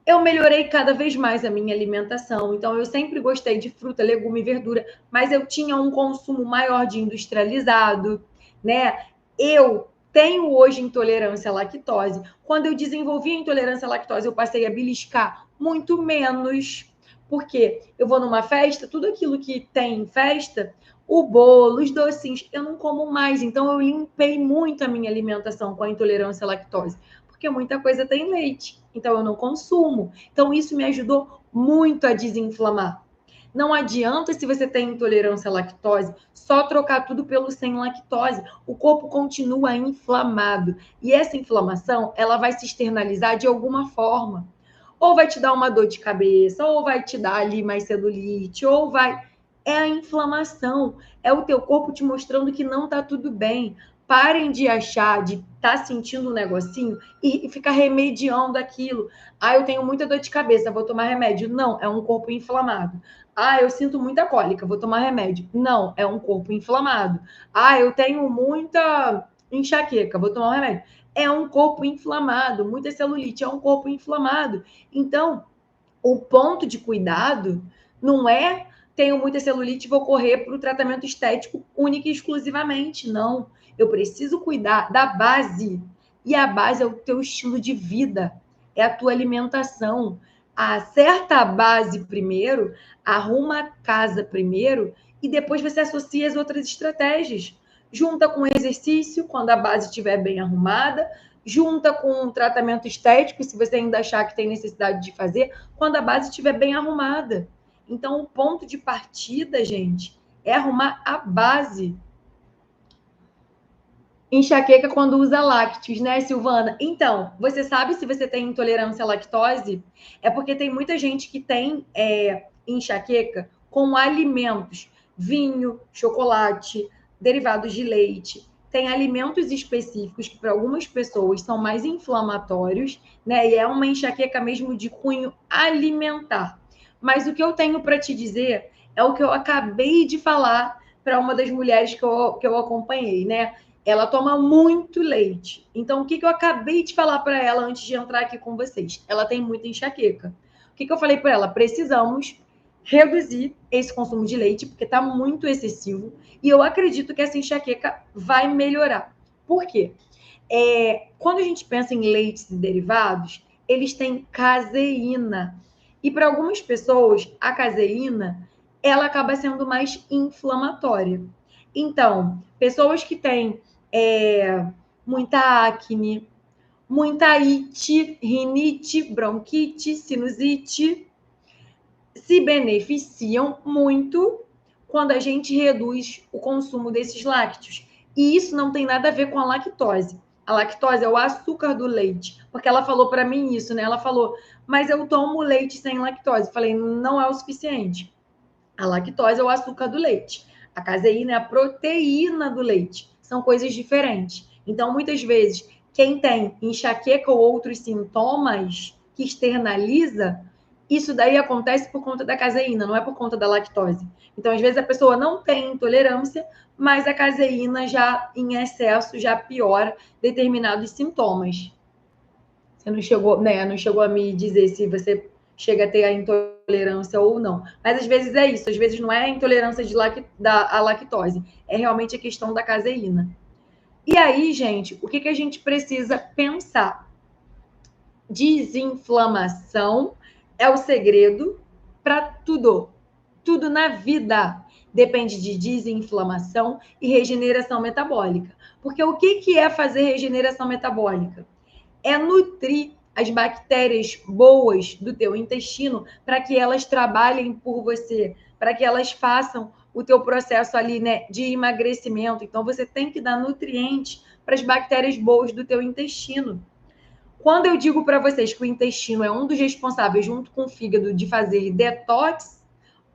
Eu melhorei cada vez mais a minha alimentação. Então, eu sempre gostei de fruta, legume e verdura, mas eu tinha um consumo maior de industrializado, né? Eu tenho hoje intolerância à lactose. Quando eu desenvolvi a intolerância à lactose, eu passei a beliscar muito menos. Porque eu vou numa festa, tudo aquilo que tem em festa, o bolo, os docinhos, eu não como mais. Então, eu limpei muito a minha alimentação com a intolerância à lactose, porque muita coisa tem leite, então eu não consumo. Então isso me ajudou muito a desinflamar. Não adianta, se você tem intolerância à lactose, só trocar tudo pelo sem lactose. O corpo continua inflamado. E essa inflamação, ela vai se externalizar de alguma forma. Ou vai te dar uma dor de cabeça, ou vai te dar ali mais celulite, ou vai... É a inflamação, é o teu corpo te mostrando que não está tudo bem. Parem de achar, de estar sentindo um negocinho e ficar remediando aquilo. Ah, eu tenho muita dor de cabeça, vou tomar remédio. Não, é um corpo inflamado. Ah, eu sinto muita cólica, vou tomar remédio. Não, é um corpo inflamado. Ah, eu tenho muita enxaqueca, vou tomar um remédio. É um corpo inflamado. Muita celulite é um corpo inflamado. Então, o ponto de cuidado não é tenho muita celulite, vou correr para o tratamento estético única e exclusivamente. Não. Eu preciso cuidar da base. E a base é o teu estilo de vida, é a tua alimentação. Acerta a base primeiro, arruma a casa primeiro e depois você associa as outras estratégias. Junta com exercício, quando a base estiver bem arrumada, junta com um tratamento estético, se você ainda achar que tem necessidade de fazer, quando a base estiver bem arrumada. Então, o ponto de partida, gente, é arrumar a base. Enxaqueca quando usa lácteos, né, Silvana? Então, você sabe se você tem intolerância à lactose? É porque tem muita gente que tem enxaqueca com alimentos, vinho, chocolate, derivados de leite. Tem alimentos específicos que para algumas pessoas são mais inflamatórios, né? E é uma enxaqueca mesmo de cunho alimentar. Mas o que eu tenho para te dizer é o que eu acabei de falar para uma das mulheres que eu acompanhei, né? Ela toma muito leite. Então, o que eu acabei de falar para ela antes de entrar aqui com vocês? Ela tem muita enxaqueca. O que eu falei para ela? Precisamos reduzir esse consumo de leite, porque está muito excessivo. E eu acredito que essa enxaqueca vai melhorar. Por quê? Quando a gente pensa em leites e derivados, eles têm caseína. E para algumas pessoas, a caseína ela acaba sendo mais inflamatória. Então, pessoas que têm muita acne, muita ite, rinite, bronquite, sinusite, se beneficiam muito quando a gente reduz o consumo desses lácteos. E isso não tem nada a ver com a lactose. A lactose é o açúcar do leite, porque ela falou para mim isso, né? Ela falou, mas eu tomo leite sem lactose. Eu falei, não é o suficiente. A lactose é o açúcar do leite. A caseína é a proteína do leite. São coisas diferentes. Então, muitas vezes, quem tem enxaqueca ou outros sintomas que externaliza, Isso daí acontece por conta da caseína, não é por conta da lactose. Então, às vezes, a pessoa não tem intolerância, mas a caseína já em excesso já piora determinados sintomas. Você não chegou, né? Não chegou a me dizer se você chega a ter a intolerância ou não. Mas às vezes é isso, às vezes não é a intolerância à lactose, é realmente a questão da caseína. E aí, gente, o que a gente precisa pensar? Desinflamação é o segredo para tudo. Tudo na vida depende de desinflamação e regeneração metabólica. Porque o que é fazer regeneração metabólica? É nutrir as bactérias boas do teu intestino para que elas trabalhem por você, para que elas façam o teu processo ali, né, de emagrecimento. Então, você tem que dar nutrientes para as bactérias boas do teu intestino. Quando eu digo para vocês que o intestino é um dos responsáveis, junto com o fígado, de fazer detox,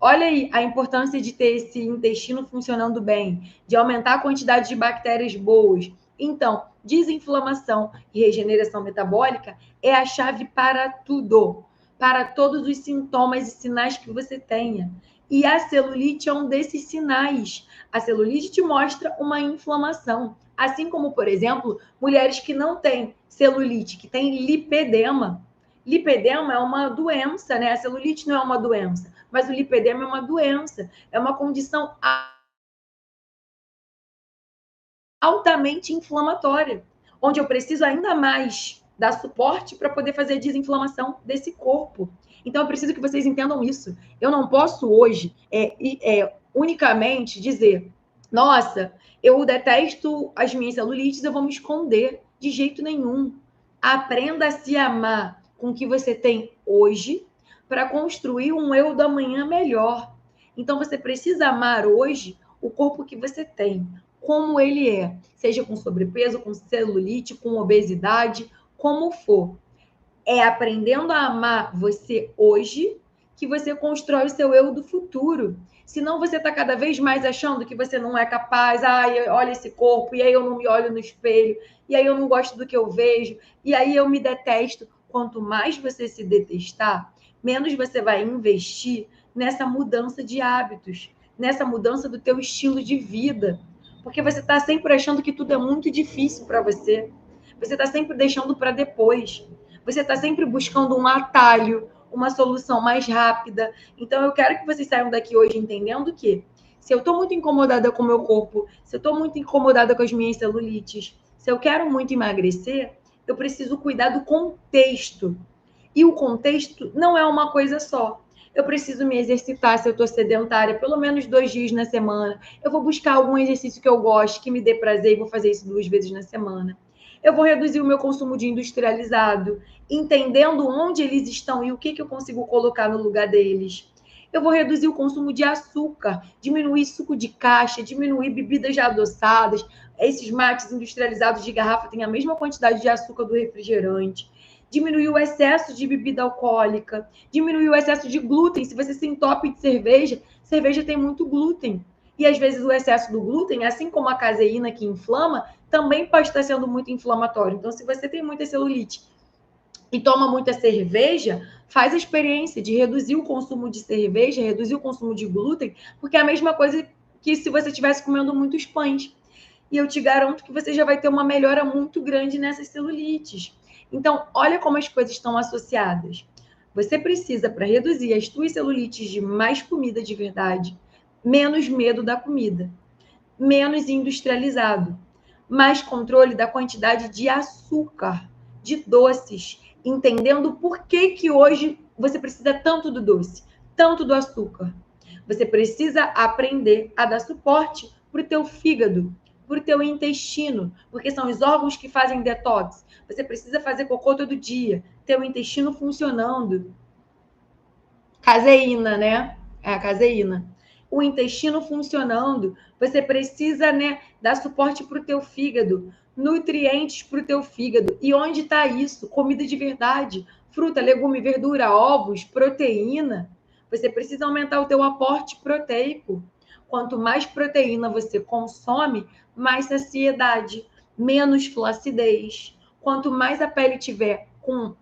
olha aí a importância de ter esse intestino funcionando bem, de aumentar a quantidade de bactérias boas. Então, desinflamação e regeneração metabólica é a chave para tudo, para todos os sintomas e sinais que você tenha. E a celulite é um desses sinais. A celulite te mostra uma inflamação. Assim como, por exemplo, mulheres que não têm celulite, que têm lipedema. Lipedema é uma doença, né? A celulite não é uma doença, mas o lipedema é uma doença, é uma condição altamente inflamatória, onde eu preciso ainda mais dar suporte para poder fazer a desinflamação desse corpo. Então, eu preciso que vocês entendam isso. Eu não posso hoje unicamente dizer, nossa, eu detesto as minhas celulites, eu vou me esconder. De jeito nenhum. Aprenda a se amar com o que você tem hoje para construir um eu do amanhã melhor. Então, você precisa amar hoje o corpo que você tem, como ele é, seja com sobrepeso, com celulite, com obesidade, como for. É aprendendo a amar você hoje que você constrói o seu eu do futuro. Senão você está cada vez mais achando que você não é capaz, ai, olha esse corpo, e aí eu não me olho no espelho, e aí eu não gosto do que eu vejo, e aí eu me detesto. Quanto mais você se detestar, menos você vai investir nessa mudança de hábitos, nessa mudança do teu estilo de vida. Porque você está sempre achando que tudo é muito difícil para você. Você está sempre deixando para depois. Você está sempre buscando um atalho, uma solução mais rápida. Então, eu quero que vocês saiam daqui hoje entendendo que se eu estou muito incomodada com o meu corpo, se eu estou muito incomodada com as minhas celulites, se eu quero muito emagrecer, eu preciso cuidar do contexto. E o contexto não é uma coisa só. Eu preciso me exercitar se eu estou sedentária, pelo menos 2 dias na semana. Eu vou buscar algum exercício que eu goste, que me dê prazer, e vou fazer isso 2 vezes na semana. Eu vou reduzir o meu consumo de industrializado, entendendo onde eles estão e o que eu consigo colocar no lugar deles. Eu vou reduzir o consumo de açúcar, diminuir suco de caixa, diminuir bebidas já adoçadas. Esses mates industrializados de garrafa têm a mesma quantidade de açúcar do refrigerante. Diminuir o excesso de bebida alcoólica, diminuir o excesso de glúten. Se você se entope de cerveja, cerveja tem muito glúten. E às vezes o excesso do glúten, assim como a caseína que inflama, também pode estar sendo muito inflamatório. Então, se você tem muita celulite e toma muita cerveja, faz a experiência de reduzir o consumo de cerveja, reduzir o consumo de glúten, porque é a mesma coisa que se você estivesse comendo muitos pães. E eu te garanto que você já vai ter uma melhora muito grande nessas celulites. Então, olha como as coisas estão associadas. Você precisa, para reduzir as tuas celulites, de mais comida de verdade, menos medo da comida, menos industrializado, mais controle da quantidade de açúcar, de doces, entendendo por que hoje você precisa tanto do doce, tanto do açúcar. Você precisa aprender a dar suporte para o teu fígado, para o teu intestino, porque são os órgãos que fazem detox. Você precisa fazer cocô todo dia, ter o intestino funcionando. Caseína, né? É a caseína. O intestino funcionando, você precisa, né, dar suporte para o teu fígado, nutrientes para o teu fígado. E onde está isso? Comida de verdade, fruta, legume, verdura, ovos, proteína. Você precisa aumentar o teu aporte proteico. Quanto mais proteína você consome, mais saciedade, menos flacidez. Quanto mais a pele tiver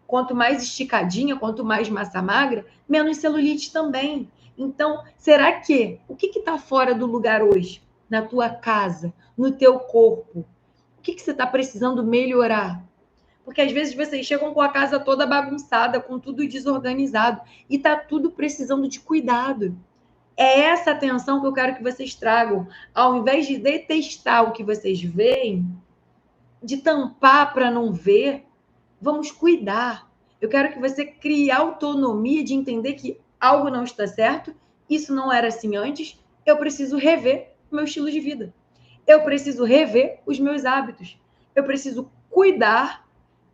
quanto mais esticadinha, quanto mais massa magra, menos celulite também. Então, será que o que está fora do lugar hoje? Na tua casa, no teu corpo? O que você está precisando melhorar? Porque às vezes vocês chegam com a casa toda bagunçada, com tudo desorganizado, e tá tudo precisando de cuidado. É essa atenção que eu quero que vocês tragam. Ao invés de detestar o que vocês veem, de tampar para não ver, vamos cuidar. Eu quero que você crie autonomia de entender que algo não está certo, isso não era assim antes, eu preciso rever o meu estilo de vida. Eu preciso rever os meus hábitos. Eu preciso cuidar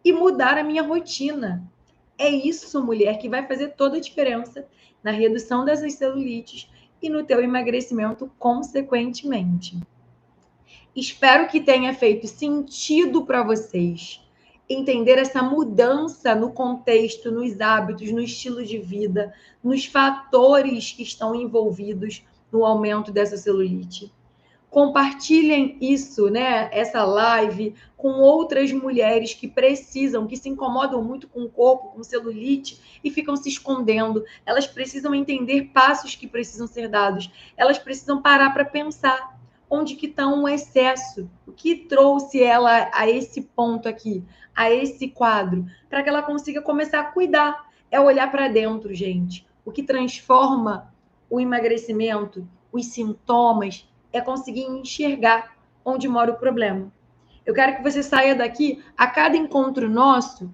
e mudar a minha rotina. É isso, mulher, que vai fazer toda a diferença na redução dessas celulites e no teu emagrecimento, consequentemente. Espero que tenha feito sentido para vocês entender essa mudança no contexto, nos hábitos, no estilo de vida, nos fatores que estão envolvidos no aumento dessa celulite. Compartilhem isso, né? Essa live com outras mulheres que precisam, que se incomodam muito com o corpo, com celulite e ficam se escondendo. Elas precisam entender passos que precisam ser dados. Elas precisam parar para pensar onde que está um excesso, o que trouxe ela a esse ponto aqui, a esse quadro, para que ela consiga começar a cuidar. É olhar para dentro, gente. O que transforma o emagrecimento, os sintomas, é conseguir enxergar onde mora o problema. Eu quero que você saia daqui, a cada encontro nosso,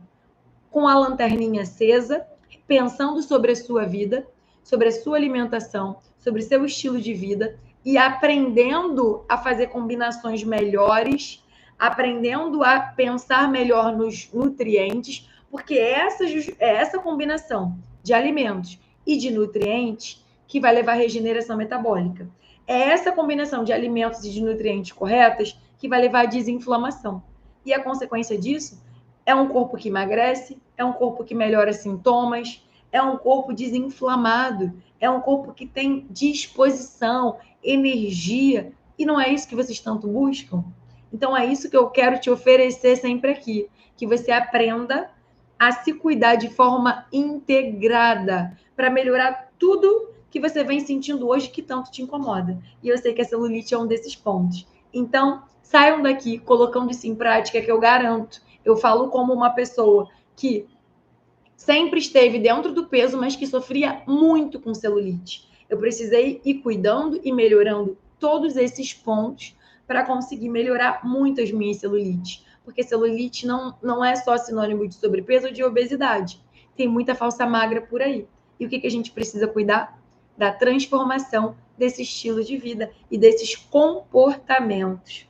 com a lanterninha acesa, pensando sobre a sua vida, sobre a sua alimentação, sobre seu estilo de vida e aprendendo a fazer combinações melhores, aprendendo a pensar melhor nos nutrientes, porque essa combinação de alimentos e de nutrientes que vai levar à regeneração metabólica. É essa combinação de alimentos e de nutrientes corretas que vai levar à desinflamação. E a consequência disso é um corpo que emagrece, é um corpo que melhora sintomas, é um corpo desinflamado, é um corpo que tem disposição, energia. E não é isso que vocês tanto buscam? Então é isso que eu quero te oferecer sempre aqui, que você aprenda a se cuidar de forma integrada para melhorar tudo que você vem sentindo hoje que tanto te incomoda. E eu sei que a celulite é um desses pontos. Então, saiam daqui colocando isso em prática, que eu garanto. Eu falo como uma pessoa que sempre esteve dentro do peso, mas que sofria muito com celulite. Eu precisei ir cuidando e melhorando todos esses pontos para conseguir melhorar muito as minhas celulites. Porque celulite não é só sinônimo de sobrepeso ou de obesidade. Tem muita falsa magra por aí. E o que a gente precisa cuidar? Da transformação desse estilo de vida e desses comportamentos.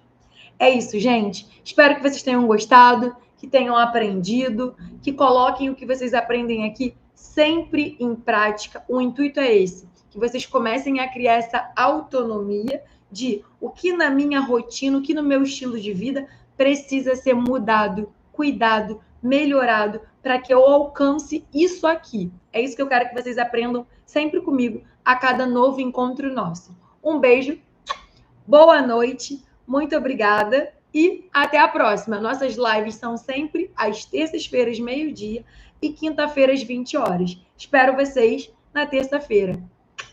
É isso, gente. Espero que vocês tenham gostado, que tenham aprendido, que coloquem o que vocês aprendem aqui sempre em prática. O intuito é esse, que vocês comecem a criar essa autonomia de o que na minha rotina, o que no meu estilo de vida precisa ser mudado, cuidado, melhorado, para que eu alcance isso aqui. É isso que eu quero que vocês aprendam sempre comigo, a cada novo encontro nosso. Um beijo, boa noite, muito obrigada e até a próxima. Nossas lives são sempre às terças-feiras, meio-dia, e quinta-feiras, 20 horas. Espero vocês na terça-feira.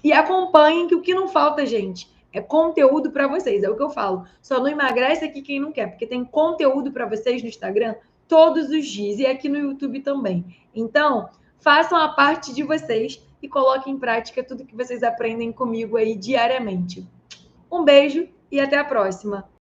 E acompanhem, que o que não falta, gente, é conteúdo para vocês. É o que eu falo. Só não emagrece aqui quem não quer, porque tem conteúdo para vocês no Instagram todos os dias e aqui no YouTube também. Então, façam a parte de vocês e coloquem em prática tudo que vocês aprendem comigo aí diariamente. Um beijo e até a próxima.